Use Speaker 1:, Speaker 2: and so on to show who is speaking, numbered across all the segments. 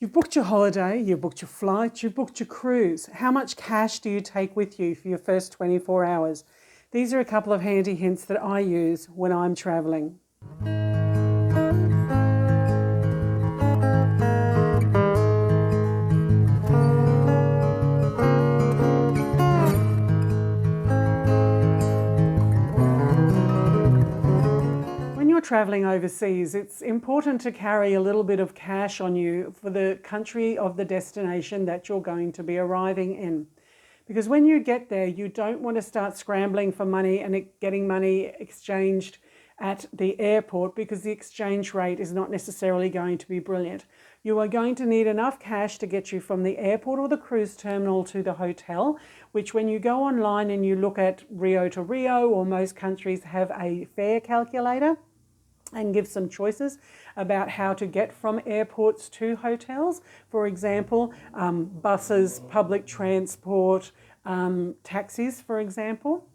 Speaker 1: You've booked your holiday, you've booked your flight, you've booked your cruise. How much cash do you take with you for your first 24 hours? These are a couple of handy hints that I use when I'm traveling. When you're traveling overseas, it's important to carry a little bit of cash on you for the country of the destination that you're going to be arriving in. Because when you get there, you don't want to start scrambling for money and getting money exchanged at the airport, because the exchange rate is not necessarily going to be brilliant. You are going to need enough cash to get you from the airport or the cruise terminal to the hotel, which when you go online and you look at Rio to Rio, or most countries have a fare calculator and give some choices about how to get from airports to hotels. For example, buses, public transport, taxis, for example.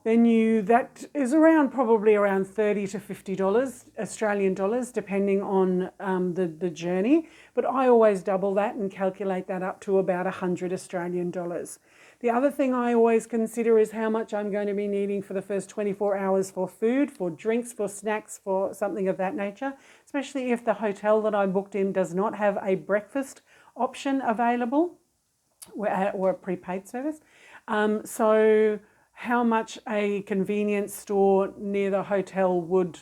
Speaker 1: Then that is probably around $30 to $50 Australian dollars, depending on the journey. But I always double that and calculate that up to about 100 Australian dollars. The other thing I always consider is how much I'm going to be needing for the first 24 hours for food, for drinks, for snacks, for something of that nature, especially if the hotel that I booked in does not have a breakfast option available or a prepaid service. So how much a convenience store near the hotel would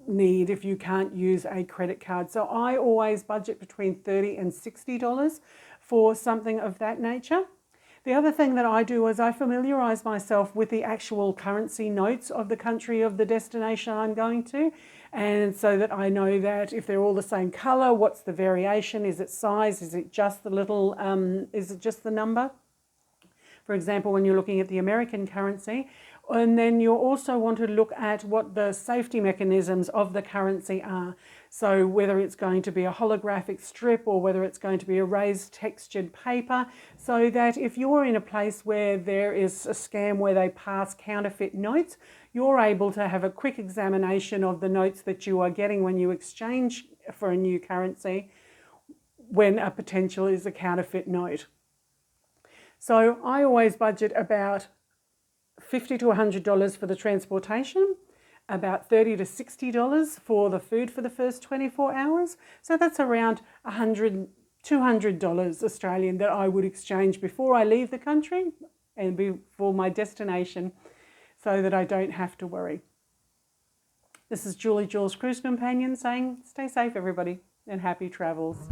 Speaker 1: need if you can't use a credit card. So I always budget between $30 and $60 for something of that nature. The other thing that I do is I familiarize myself with the actual currency notes of the country of the destination I'm going to, and so that I know that if they're all the same color, what's the variation? Is it size? Is it just the little, is it just the number? For example, when you're looking at the American currency, and then you also want to look at what the safety mechanisms of the currency are. So whether it's going to be a holographic strip or whether it's going to be a raised textured paper, so that if you're in a place where there is a scam where they pass counterfeit notes, you're able to have a quick examination of the notes that you are getting when you exchange for a new currency when a potential is a counterfeit note. So I always budget about $50 to $100 for the transportation, about $30 to $60 for the food for the first 24 hours. So that's around $100, $200 Australian that I would exchange before I leave the country and before my destination, so that I don't have to worry. This is Julie Jules Cruise Companion saying, stay safe everybody and happy travels.